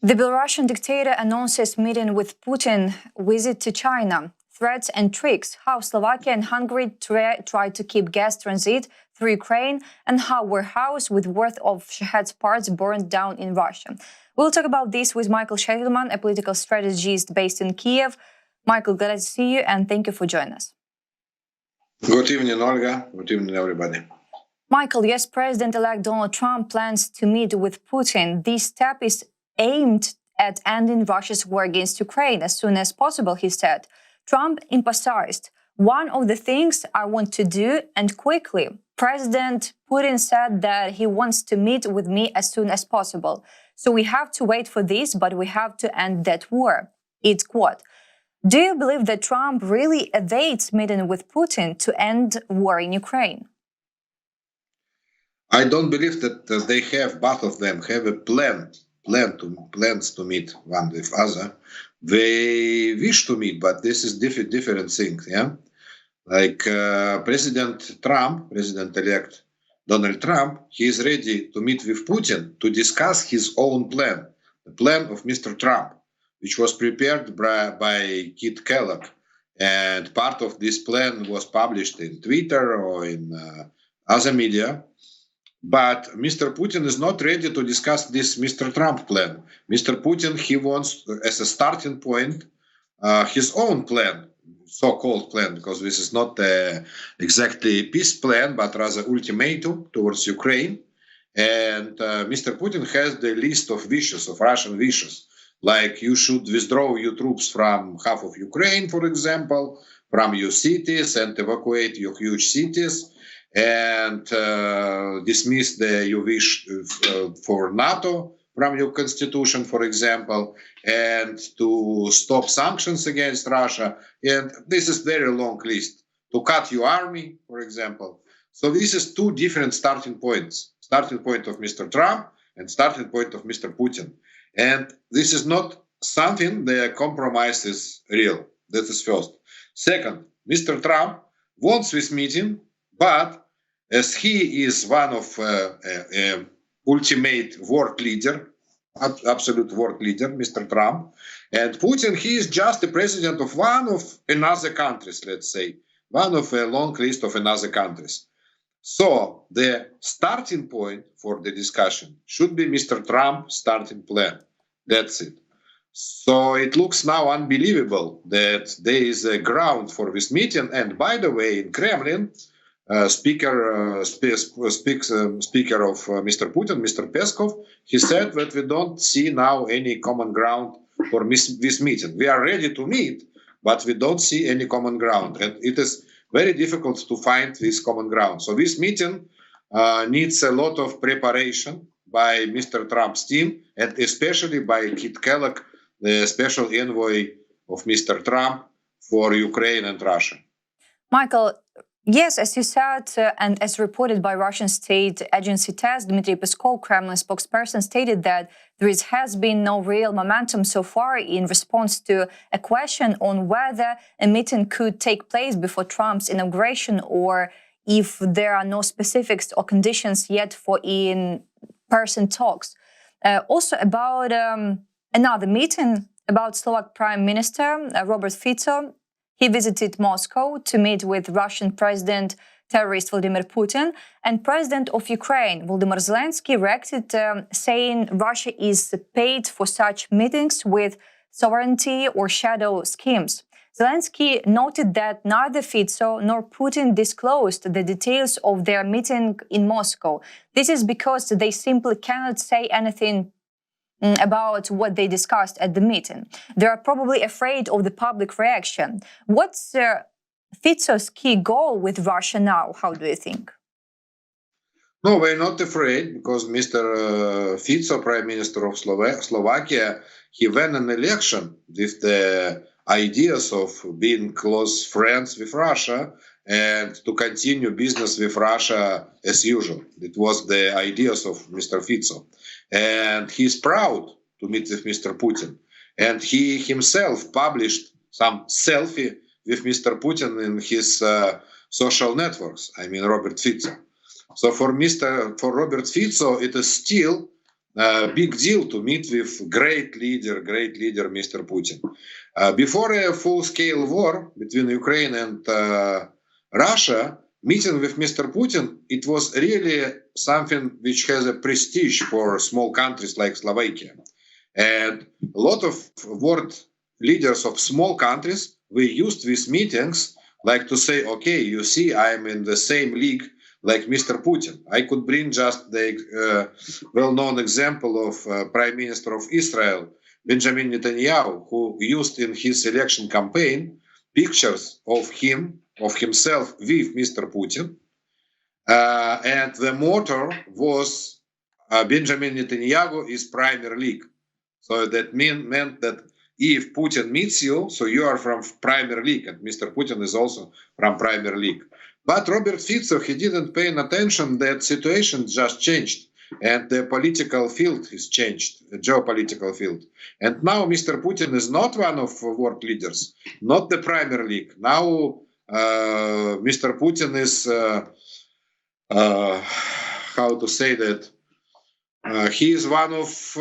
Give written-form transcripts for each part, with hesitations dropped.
The Belarusian dictator announces meeting with Putin, visit to China, threats and tricks, how Slovakia and Hungary try to keep gas transit through Ukraine, and how warehouse with worth of Shahed's parts burned down in Russia. We'll talk about this with Michael Sheitelman, a political strategist based in Kyiv. Michael, glad to see you, and thank you for joining us. Good evening, Olga. Good evening, everybody. Michael, yes, President-elect Donald Trump plans to meet with Putin. This step is aimed at ending Russia's war against Ukraine as soon as possible, he said. Trump emphasized, one of the things I want to do, and quickly. President Putin said that he wants to meet with me as soon as possible. So we have to wait for this, but we have to end that war. It's quote. Do you believe that Trump really evades meeting with Putin to end war in Ukraine? I don't believe that they have, both of them, have a plans to meet one with other. They wish to meet, but this is different things, yeah? Like President-elect Donald Trump, he is ready to meet with Putin to discuss his own plan, the plan of Mr. Trump, which was prepared by Kit Kellogg. And part of this plan was published in Twitter or in other media. But Mr. Putin is not ready to discuss this Mr. Trump plan. Mr. Putin, he wants, as a starting point, his own plan, so-called plan, because this is not exactly peace plan, but rather ultimatum towards Ukraine. And Mr. Putin has the list of wishes, of Russian wishes, like you should withdraw your troops from half of Ukraine, for example, from your cities and evacuate your huge cities, and dismiss your wish for NATO from your constitution, for example, and to stop sanctions against Russia. And this is very long list. To cut your army, for example. So this is two different starting points. Starting point of Mr. Trump and starting point of Mr. Putin. And this is not something the compromise is real. That is first. Second, Mr. Trump wants this meeting, but as he is one of ultimate world leader, absolute world leader, Mr. Trump, and Putin, he is just the president of one of another countries, let's say, one of a long list of another countries. So the starting point for the discussion should be Mr. Trump's starting plan. That's it. So it looks now unbelievable that there is a ground for this meeting. And by the way, in Kremlin, speaker of Mr. Putin, Mr. Peskov, he said that we don't see now any common ground for this meeting. We are ready to meet, but we don't see any common ground. And it is very difficult to find this common ground. So this meeting needs a lot of preparation by Mr. Trump's team, and especially by Kit Kellogg, the special envoy of Mr. Trump for Ukraine and Russia. Michael, yes, as you said, and as reported by Russian state agency TASS, Dmitry Peskov, Kremlin spokesperson, stated that there has been no real momentum so far in response to a question on whether a meeting could take place before Trump's inauguration, or if there are no specifics or conditions yet for in-person talks. Also about another meeting about Slovak Prime Minister Robert Fico. He visited Moscow to meet with Russian President terrorist Vladimir Putin, and President of Ukraine Volodymyr Zelensky reacted saying Russia is paid for such meetings with sovereignty or shadow schemes. Zelensky noted that neither Fico nor Putin disclosed the details of their meeting in Moscow. This is because they simply cannot say anything about what they discussed at the meeting. They are probably afraid of the public reaction. What's Fico's key goal with Russia now? How do you think? No, we're not afraid, because Mr. Fico, Prime Minister of Slovakia, he won an election with the ideas of being close friends with Russia and to continue business with Russia as usual. It was the ideas of Mr. Fico. And he's proud to meet with Mr. Putin. And he himself published some selfie with Mr. Putin in his social networks. I mean, Robert Fico. So for Robert Fico, it is still big deal to meet with great leader, Mr. Putin. Before a full-scale war between Ukraine and Russia, meeting with Mr. Putin, it was really something which has a prestige for small countries like Slovakia. And a lot of world leaders of small countries, we used these meetings like to say, okay, you see, I'm in the same league like Mr. Putin. I could bring just the well-known example of Prime Minister of Israel, Benjamin Netanyahu, who used in his election campaign pictures of himself with Mr. Putin. And the motto was Benjamin Netanyahu is Premier League. So that meant that if Putin meets you, so you are from Premier League, and Mr. Putin is also from Premier League. But Robert Fico, he didn't pay attention that situation just changed, and the political field has changed, the geopolitical field. And now Mr. Putin is not one of world leaders, not the Premier League. Now Mr. Putin is, how to say that, he is one of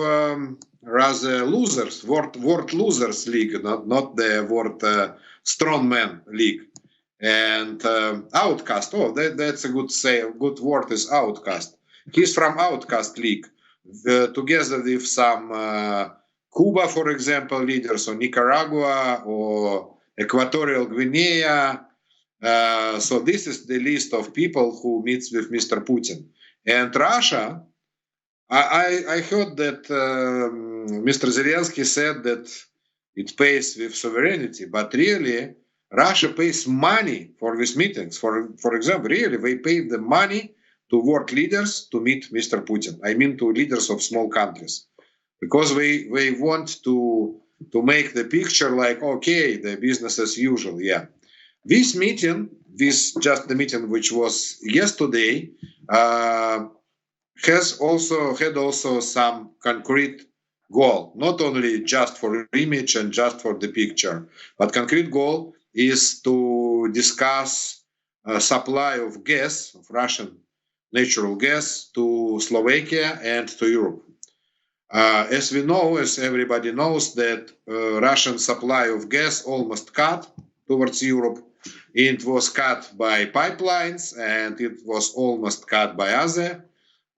rather losers, world losers league, not the world strongman league. And outcast. Oh, that's a good word is outcast. He's from outcast league, together with some Cuba, for example, leaders, or Nicaragua, or Equatorial Guinea. So this is the list of people who meets with Mr. Putin. And Russia, I heard that Mr. Zelensky said that it pays with sovereignty, but really Russia pays money for these meetings. For example, really, they pay the money to world leaders to meet Mr. Putin. I mean, to leaders of small countries, because they want to make the picture like, okay, the business as usual. Yeah, this meeting, just the meeting which was yesterday, had also some concrete goal, not only just for image and just for the picture, but concrete goal is to discuss supply of gas, of Russian natural gas, to Slovakia and to Europe. As we know, as everybody knows, that Russian supply of gas almost cut towards Europe. It was cut by pipelines, and it was almost cut by other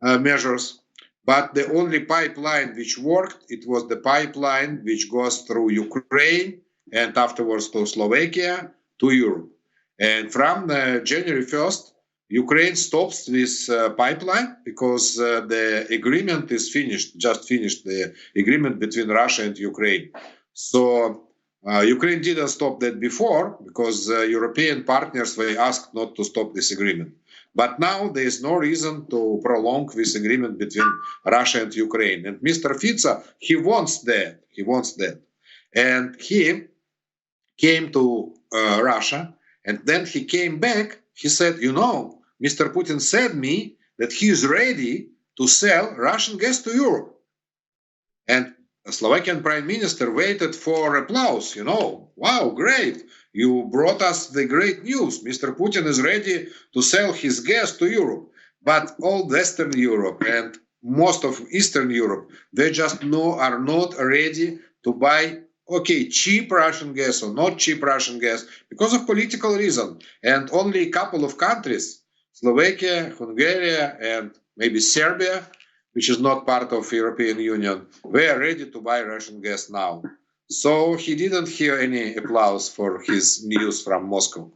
measures. But the only pipeline which worked, it was the pipeline which goes through Ukraine and afterwards to Slovakia, to Europe. And from January 1st, Ukraine stops this pipeline because the agreement is just finished, the agreement between Russia and Ukraine. So Ukraine didn't stop that before because European partners, they asked not to stop this agreement. But now there is no reason to prolong this agreement between Russia and Ukraine. And Mr. Fico, he wants that. And he came to Russia, and then he came back. He said, Mr. Putin said me that he is ready to sell Russian gas to Europe. And the Slovakian prime minister waited for applause. Wow, great. You brought us the great news. Mr. Putin is ready to sell his gas to Europe. But all Western Europe and most of Eastern Europe, they just are not ready to buy cheap Russian gas or not cheap Russian gas because of political reason. And only a couple of countries, Slovakia, Hungary, and maybe Serbia, which is not part of European Union, they are ready to buy Russian gas now. So he didn't hear any applause for his news from Moscow.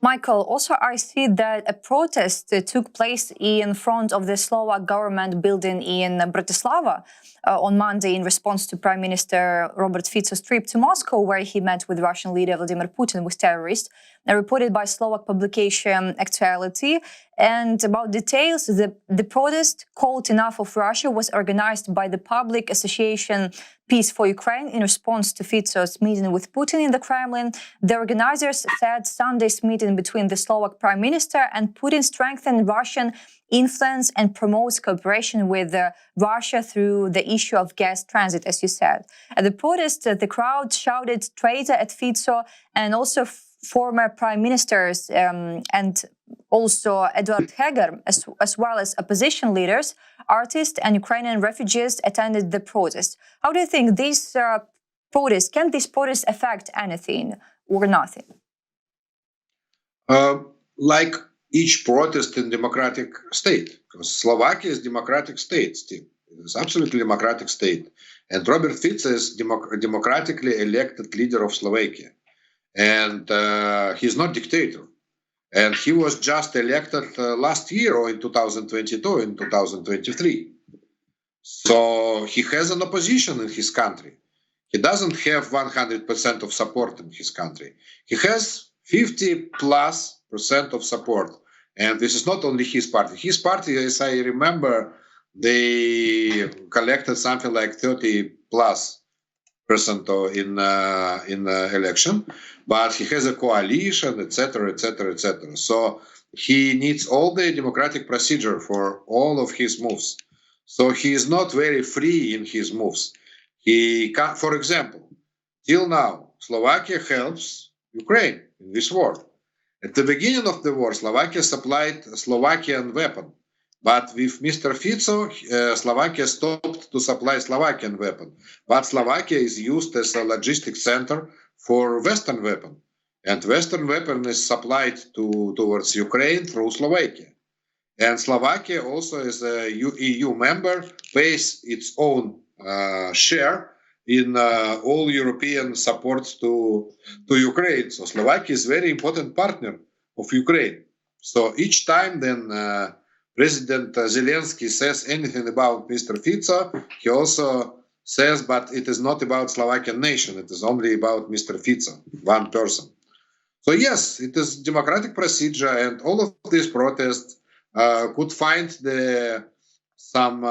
Michael, also I see that a protest took place in front of the Slovak government building in Bratislava on Monday in response to Prime Minister Robert Fico's trip to Moscow, where he met with Russian leader Vladimir Putin with terrorists. Reported by Slovak publication Actuality. And about details, the protest called Enough of Russia was organized by the public association Peace for Ukraine in response to Fico's meeting with Putin in the Kremlin. The organizers said Sunday's meeting between the Slovak Prime Minister and Putin strengthened Russian influence and promotes cooperation with Russia through the issue of gas transit, as you said. At the protest, the crowd shouted traitor at Fico and also former prime ministers and also Eduard Heger, as well as opposition leaders, artists, and Ukrainian refugees attended the protest. How do you think these can these protests affect anything or nothing? Like each protest in democratic state, because Slovakia is democratic state still. It is absolutely democratic state. And Robert Fico is democratically elected leader of Slovakia. And he's not dictator. And he was just elected last year or in 2022, in 2023. So he has an opposition in his country. He doesn't have 100% of support in his country. He has 50+% of support. And this is not only his party. His party, as I remember, they collected something like 30+% in election, but he has a coalition, etc., etc., etc. So he needs all the democratic procedure for all of his moves. So he is not very free in his moves. He can, for example, till now, Slovakia helps Ukraine in this war. At the beginning of the war, Slovakia supplied Slovakian weapon. But with Mr. Fico, Slovakia stopped to supply Slovakian weapon. But Slovakia is used as a logistics center for Western weapon. And Western weapon is supplied towards Ukraine through Slovakia. And Slovakia also, as a EU member, pays its own share in all European support to Ukraine. So Slovakia is a very important partner of Ukraine. So each time then President Zelensky says anything about Mr. Fico, he also says, but it is not about Slovakian nation. It is only about Mr. Fico, one person. So yes, it is democratic procedure, and all of these protests could find some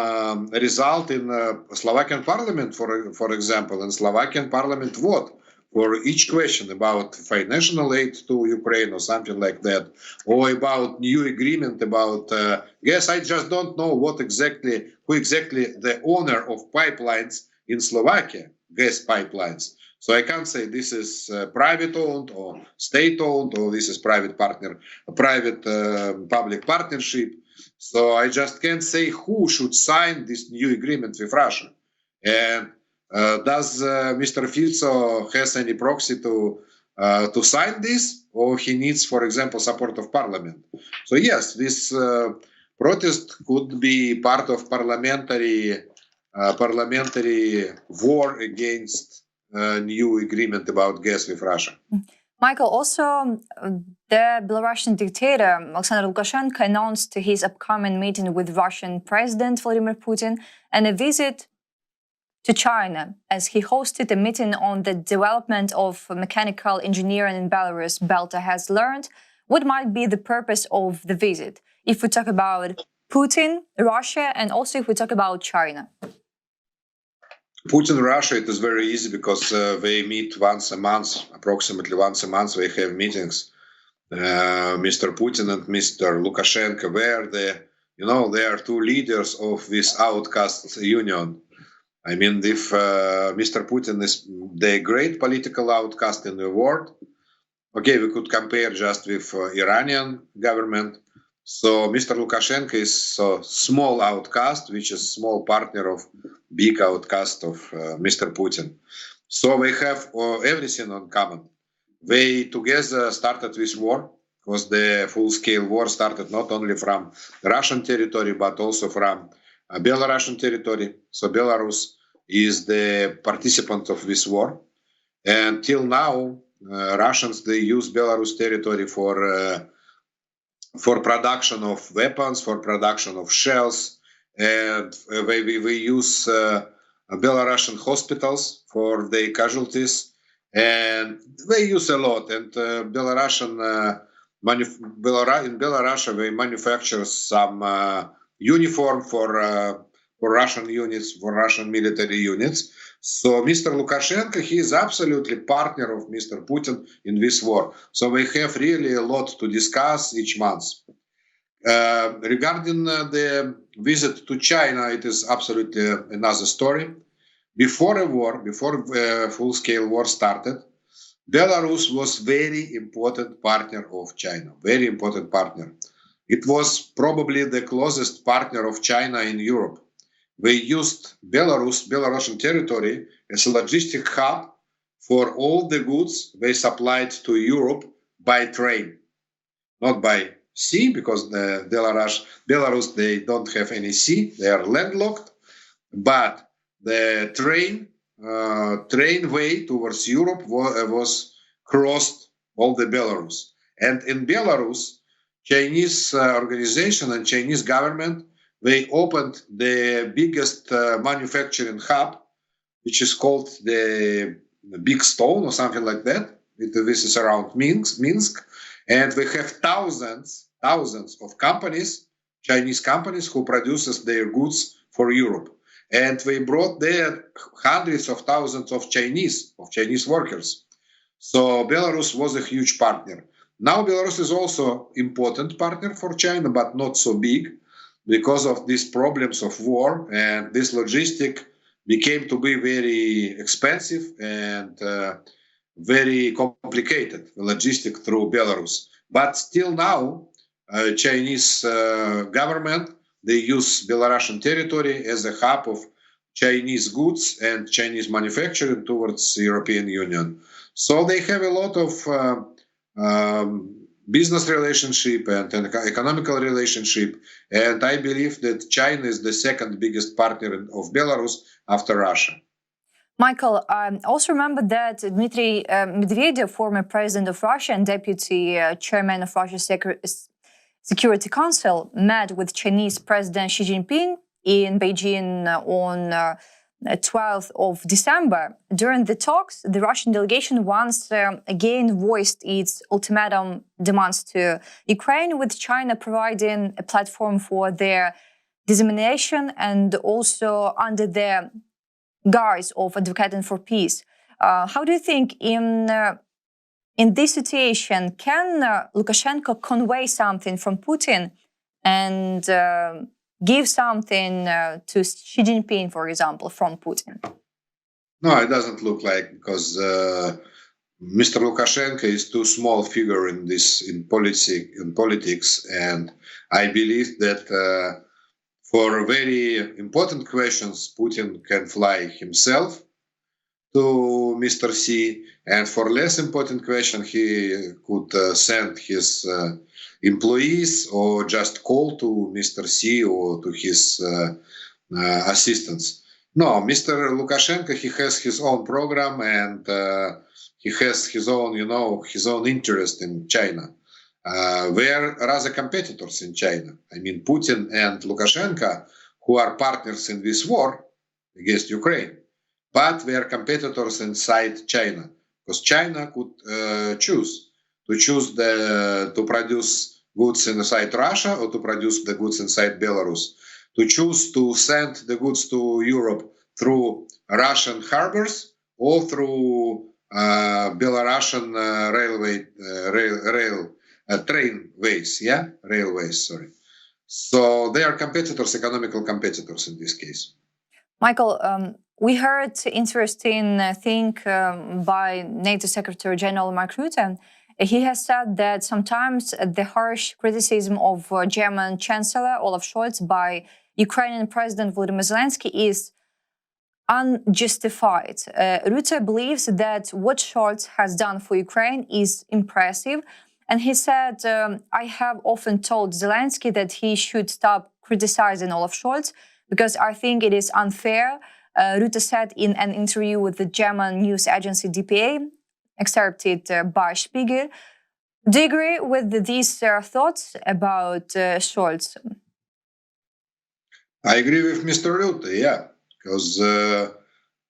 result in Slovakian parliament, for example, and Slovakian parliament vote for each question about financial aid to Ukraine or something like that, or about new agreement about gas. I just don't know who exactly the owner of pipelines in Slovakia, gas pipelines. So I can't say this is private owned or state owned, or this is private public partnership. So I just can't say who should sign this new agreement with Russia. And does Mr. Fico has any proxy to sign this, or he needs, for example, support of parliament? So yes, this protest could be part of parliamentary war against new agreement about gas with Russia. Michael, also the Belarusian dictator Alexander Lukashenko announced his upcoming meeting with Russian President Vladimir Putin and a visit to China, as he hosted a meeting on the development of mechanical engineering in Belarus. Belta has learned what might be the purpose of the visit, if we talk about Putin, Russia, and also if we talk about China. Putin, Russia, it is very easy because they meet once a month, approximately once a month. They have meetings. Mr. Putin and Mr. Lukashenko, where they are two leaders of this outcast union. I mean, if Mr. Putin is the great political outcast in the world, okay, we could compare just with Iranian government. So Mr. Lukashenko is a small outcast, which is small partner of big outcast of Mr. Putin. So they have everything in common. They together started this war, because the full-scale war started not only from Russian territory, but also from Belarusian territory. So Belarus is the participant of this war. And till now, Russians, they use Belarus territory for production of weapons, for production of shells, and we use Belarusian hospitals for their casualties, and they use a lot. And in Belarus, they manufacture some uniform for Russian units, for Russian military units. So Mr. Lukashenko, he is absolutely partner of Mr. Putin in this war. So we have really a lot to discuss each month. Regarding the visit to China, it is absolutely another story. Before a war, before full-scale war started, Belarus was very important partner of China, very important partner. It was probably the closest partner of China in Europe. We used Belarusian territory as a logistic hub for all the goods they supplied to Europe by train, not by sea, because the Belarus they don't have any sea; they are landlocked. But the train way towards Europe was crossed all the Belarus, and in Belarus, Chinese organization and Chinese government they opened the biggest manufacturing hub, which is called the Big Stone or something like that. This is around Minsk, and we have thousands of companies, Chinese companies, who produces their goods for Europe, and they brought there hundreds of thousands of Chinese workers. So Belarus was a huge partner. Now Belarus is also important partner for China, but not so big because of these problems of war, and this logistic became to be very expensive and very complicated, the logistic through Belarus. But still now, Chinese government, they use Belarusian territory as a hub of Chinese goods and Chinese manufacturing towards the European Union. So they have a lot of business relationship and an economical relationship. And I believe that China is the second biggest partner of Belarus after Russia. Michael, I also remember that Dmitry Medvedev, former president of Russia and deputy chairman of Russia's Security Council, met with Chinese President Xi Jinping in Beijing on 12th of December. During the talks, the Russian delegation once again voiced its ultimatum demands to Ukraine, with China providing a platform for their dissemination and also under the guise of advocating for peace. How do you think in this situation, can Lukashenko convey something from Putin and give something to Xi Jinping, for example, from Putin? No, it doesn't look like, because Mr. Lukashenko is too small figure in politics, and I believe that for very important questions, Putin can fly himself to Mr. Xi, and for less important question, he could send his employees or just call to Mr. Xi or to his assistants. No, Mr. Lukashenko, he has his own program, and he has his own, his own interest in China. We are rather competitors in China. I mean, Putin and Lukashenko, who are partners in this war against Ukraine, but we are competitors inside China, because China could choose to produce goods inside Russia or to produce the goods inside Belarus, to choose to send the goods to Europe through Russian harbors or through Belarusian railways. Sorry. So they are competitors, economical competitors in this case. Michael, we heard interesting thing by NATO Secretary General Mark Rutte. He has said that sometimes the harsh criticism of German Chancellor Olaf Scholz by Ukrainian President Volodymyr Zelensky is unjustified. Rutte believes that what Scholz has done for Ukraine is impressive. And he said, I have often told Zelensky that he should stop criticizing Olaf Scholz because I think it is unfair. Rutte said in an interview with the German news agency DPA, excerpted by Spiegel. Do you agree with these thoughts about Scholz? I agree with Mr. Rutte, yeah, because,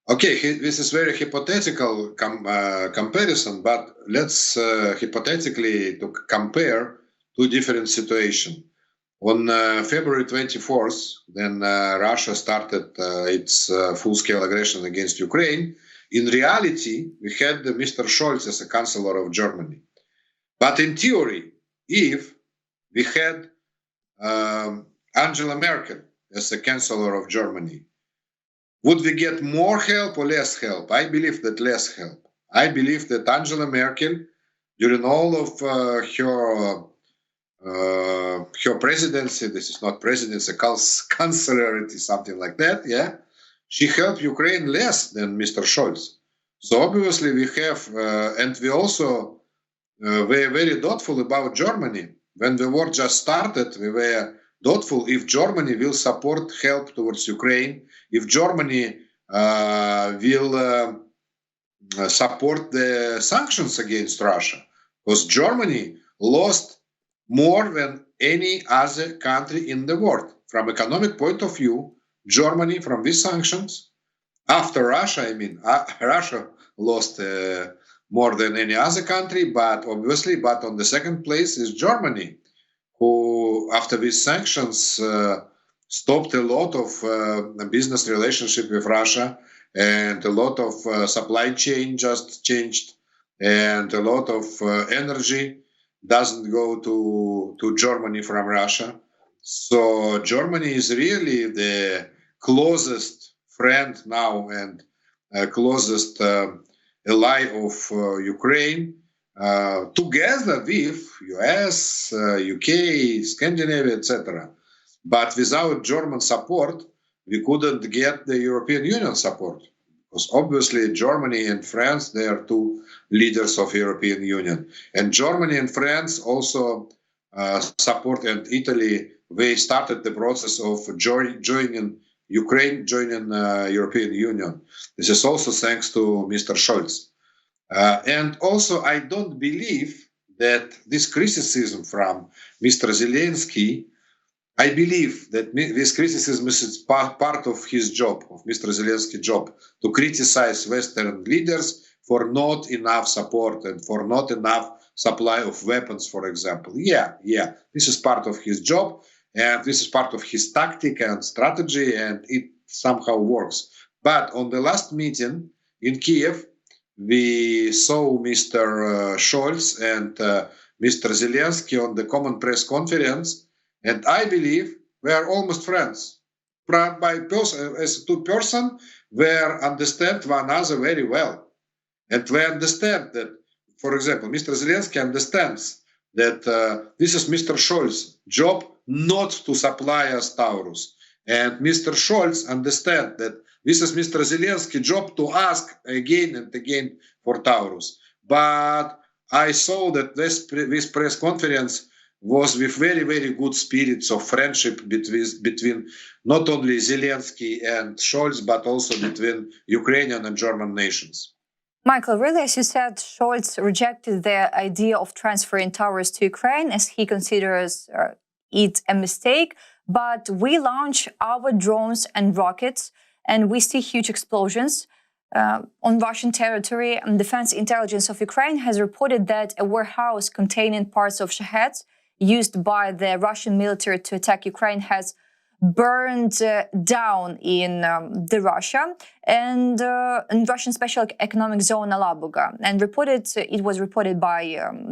this is very hypothetical comparison, but let's hypothetically to compare two different situations. On February 24th, then Russia started its full-scale aggression against Ukraine. In reality, we had Mr. Scholz as a Chancellor of Germany. But in theory, if we had Angela Merkel as the Chancellor of Germany, would we get more help or less help? I believe that less help. I believe that Angela Merkel, during all of her presidency, this is not presidency, chancellor, it is something like that, yeah, she helped Ukraine less than Mr. Scholz. So obviously we have, and we also were very doubtful about Germany. When the war just started, we were doubtful if Germany will support help towards Ukraine, if Germany will support the sanctions against Russia, because Germany lost more than any other country in the world. From economic point of view, Germany, from these sanctions, after Russia, I mean, Russia lost more than any other country, but obviously, but on the second place is Germany, who, after these sanctions, stopped a lot of business relationship with Russia, and a lot of supply chain just changed, and a lot of energy doesn't go to Germany from Russia. So Germany is really the closest friend now and closest ally of Ukraine, together with US, UK, Scandinavia, etc. But without German support, we couldn't get the European Union support, because obviously Germany and France, they are two leaders of European Union, and Germany and France also support, and Italy, they started the process of joining Ukraine, joining European Union. This is also thanks to Mr. Scholz. And also, I don't believe that this criticism from Mr. Zelensky, I believe that this criticism is part of his job, of Mr. Zelensky's job, to criticize Western leaders for not enough support and for not enough supply of weapons, for example. Yeah, this is part of his job, and this is part of his tactic and strategy, and it somehow works. But on the last meeting in Kyiv, we saw Mr. Scholz and Mr. Zelensky on the common press conference, and I believe we are almost friends. As two persons, we understand one another very well. And we understand that, for example, Mr. Zelensky understands that this is Mr. Scholz's job not to supply us Taurus. And Mr. Scholz understands that this is Mr. Zelensky's job to ask again and again for Taurus. But I saw that this press conference was with very, very good spirits of friendship between not only Zelensky and Scholz, but also between Ukrainian and German nations. Michael, really, as you said, Scholz rejected the idea of transferring towers to Ukraine as he considers it a mistake. But we launch our drones and rockets, and we see huge explosions on Russian territory. And Defense Intelligence of Ukraine has reported that a warehouse containing parts of Shahed used by the Russian military to attack Ukraine has burned down in Russia and in Russian Special Economic Zone Alabuga. And it was reported by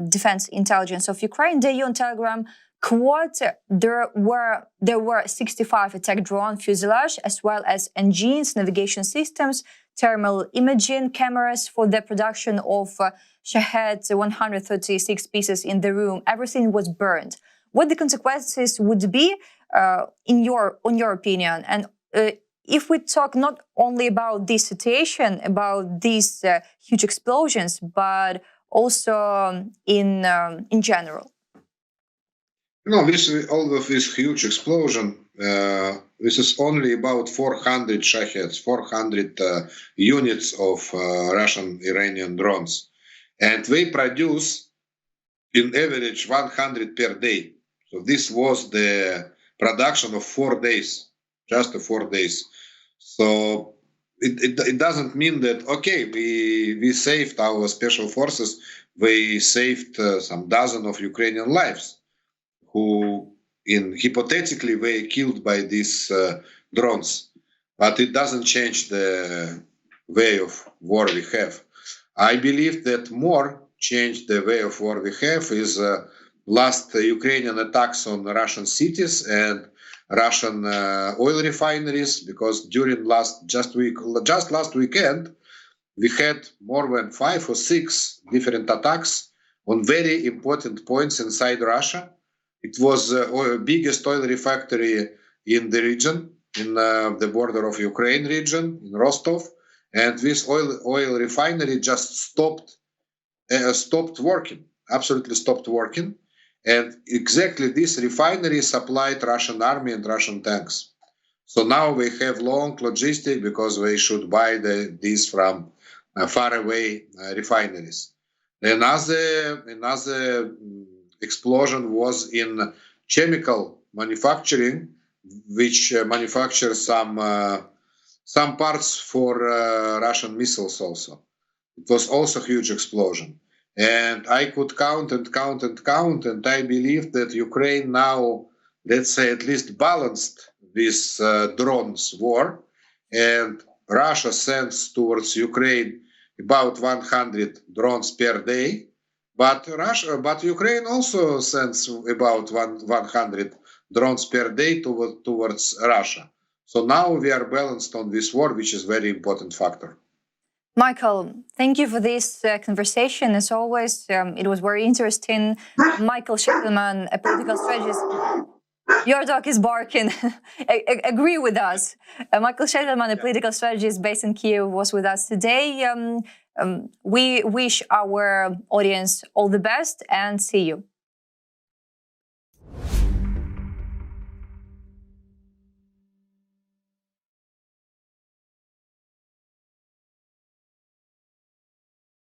Defense Intelligence of Ukraine. Daily on Telegram, quote, there were 65 attack drone fuselage, as well as engines, navigation systems, thermal imaging cameras for the production of Shahed 136 pieces in the room. Everything was burned. What the consequences would be, in your opinion? And if we talk not only about this situation, about these huge explosions, but also in general. No, all of this huge explosion, this is only about 400 Shaheds, 400 units of Russian Iranian drones. And they produce, in average, 100 per day. So this was the production of 4 days, just 4 days. So it doesn't mean that, okay, we saved our special forces, we saved some dozen of Ukrainian lives, who hypothetically were killed by these drones. But it doesn't change the way of war we have. I believe that more changed the way of war we have is last Ukrainian attacks on Russian cities and Russian oil refineries, because during last weekend, we had more than 5 or 6 different attacks on very important points inside Russia. It was the biggest oil refactory in the region, in the border of Ukraine region, in Rostov. And this oil refinery just stopped working, absolutely stopped working. And exactly this refinery supplied Russian army and Russian tanks. So now we have long logistic because we should buy these from far away refineries. Another explosion was in chemical manufacturing, which manufactures some parts for Russian missiles also. It was also a huge explosion. And I could count and count and count, and I believe that Ukraine now, let's say, at least balanced this drones war, and Russia sends towards Ukraine about 100 drones per day, but Ukraine also sends about 100 drones per day towards Russia. So now we are balanced on this war, which is a very important factor. Michael, thank you for this conversation. As always, it was very interesting. Michael Sheitelman, a political strategist. Your dog is barking. Agree with us. Michael Sheitelman, a political strategist based in Kyiv, was with us today. We wish our audience all the best and see you.